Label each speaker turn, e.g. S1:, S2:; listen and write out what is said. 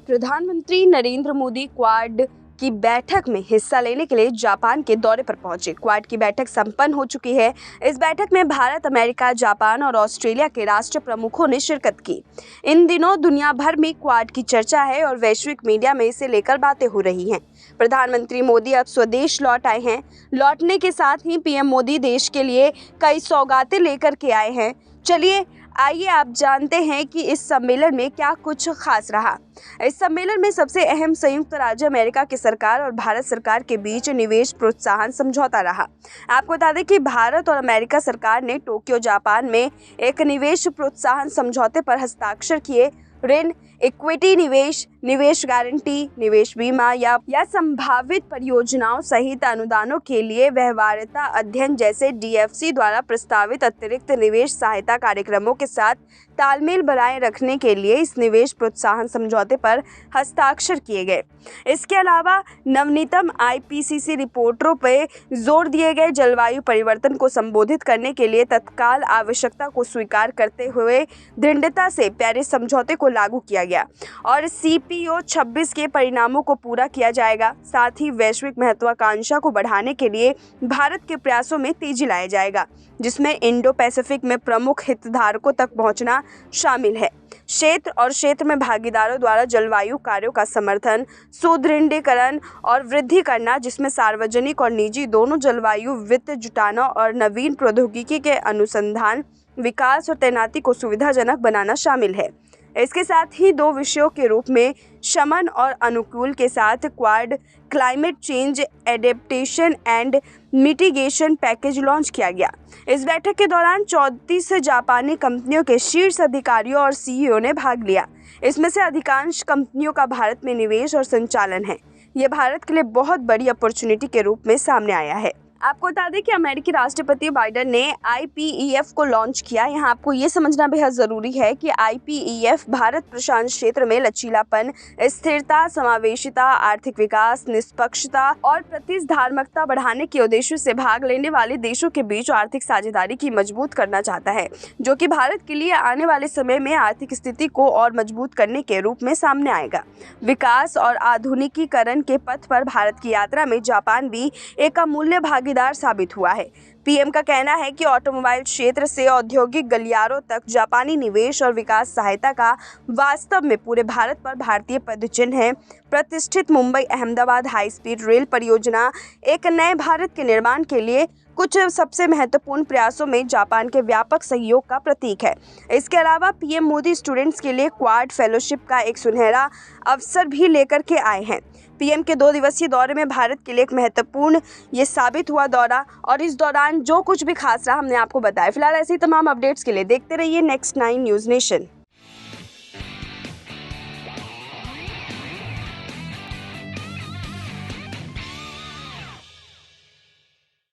S1: प्रधानमंत्री नरेंद्र मोदी क्वाड की बैठक में हिस्सा लेने के लिए जापान के दौरे पर पहुंचे। क्वाड की बैठक संपन्न हो चुकी है। इस बैठक में भारत, अमेरिका, जापान और ऑस्ट्रेलिया के राष्ट्र प्रमुखों ने शिरकत की। इन दिनों दुनिया भर में क्वाड की चर्चा है और वैश्विक मीडिया में इसे लेकर बातें हो रही हैं। प्रधानमंत्री मोदी अब स्वदेश लौट आए हैं। लौटने के साथ ही पीएम मोदी देश के लिए कई सौगातें लेकर के आए हैं। चलिए आइए आप जानते हैं कि इस सम्मेलन में क्या कुछ खास रहा। इस सम्मेलन में सबसे अहम संयुक्त राज्य अमेरिका की सरकार और भारत सरकार के बीच निवेश प्रोत्साहन समझौता रहा। आपको बता दें कि भारत और अमेरिका सरकार ने टोक्यो, जापान में एक निवेश प्रोत्साहन समझौते पर हस्ताक्षर किए। ऋण, इक्विटी निवेश, निवेश गारंटी, निवेश बीमा या संभावित परियोजनाओं सहित अनुदानों के लिए व्यवहार्यता अध्ययन जैसे डीएफसी द्वारा प्रस्तावित अतिरिक्त निवेश सहायता कार्यक्रमों के साथ तालमेल बनाए रखने के लिए इस निवेश प्रोत्साहन समझौते पर हस्ताक्षर किए गए। इसके अलावा नवीनतम आईपीसीसी रिपोर्टों पर जोर दिए गए। जलवायु परिवर्तन को संबोधित करने के लिए तत्काल आवश्यकता को स्वीकार करते हुए दृढ़ता से पेरिस समझौते को लागू किया गया और सीपीओ 26 के परिणामों को पूरा किया जाएगा। साथ ही वैश्विक महत्वाकांक्षा को बढ़ाने के लिए भारत के प्रयासों में तेजी लाया जाएगा, जिसमें इंडो पैसिफिक में प्रमुख हितधारकों तक पहुंचना शामिल है। क्षेत्र में भागीदारों द्वारा जलवायु कार्यों का समर्थन, सुदृढ़ीकरण और वृद्धि करना, जिसमें सार्वजनिक और निजी दोनों जलवायु वित्त जुटाना और नवीन प्रौद्योगिकी के अनुसंधान, विकास और तैनाती को सुविधाजनक बनाना शामिल है। इसके साथ ही दो विषयों के रूप में शमन और अनुकूल के साथ quad climate change adaptation and mitigation package launch किया गया। इस बैठक के दौरान 34 जापानी कंपनियों के शीर्ष अधिकारियों और सीईओ ने भाग लिया। इसमें से अधिकांश कंपनियों का भारत में निवेश और संचालन है। यह भारत के लिए बहुत बड़ी अपॉर्चुनिटी के रूप में सामने आया है। आपको बता दें कि अमेरिकी राष्ट्रपति बाइडेन ने आईपीईएफ को लॉन्च किया। यहाँ आपको ये समझना बेहद ज़रूरी है कि आईपीईएफ भारत प्रशांत क्षेत्र में लचीलापन, स्थिरता, समावेशिता, आर्थिक विकास, निष्पक्षता और प्रतिस्पर्धात्मकता बढ़ाने के उद्देश्य से भाग लेने वाले देशों के बीच आर्थिक साझेदारी की मजबूत करना चाहता है, जो कि भारत के लिए आने वाले समय में आर्थिक स्थिति को और मजबूत करने के रूप में सामने आएगा। विकास और आधुनिकीकरण के पथ पर भारत की यात्रा में जापान भी एक अमूल्य भागीदार साबित हुआ है। पीएम का कहना है कि ऑटोमोबाइल क्षेत्र से औद्योगिक गलियारों तक जापानी निवेश और विकास सहायता का वास्तव में पूरे भारत पर भारतीय पदचिह्न है। प्रतिष्ठित Mumbai Ahmedabad high speed rail परियोजना एक नए भारत के निर्माण के लिए कुछ सबसे महत्वपूर्ण प्रयासों में जापान के व्यापक सहयोग का प्रतीक है। इसके अलावा पीएम मोदी स्टूडेंट्स के लिए क्वाड फेलोशिप का एक सुनहरा अवसर भी लेकर के आए हैं। पीएम के 2 दिवसीय दौरे में भारत के लिए एक महत्वपूर्ण ये साबित हुआ दौरा, और इस दौरान जो कुछ भी खास रहा हमने आपको बताया। फिलहाल ऐसे ही तमाम अपडेट्स के लिए देखते रहिए नेक्स्ट 9 न्यूज़ नेशन।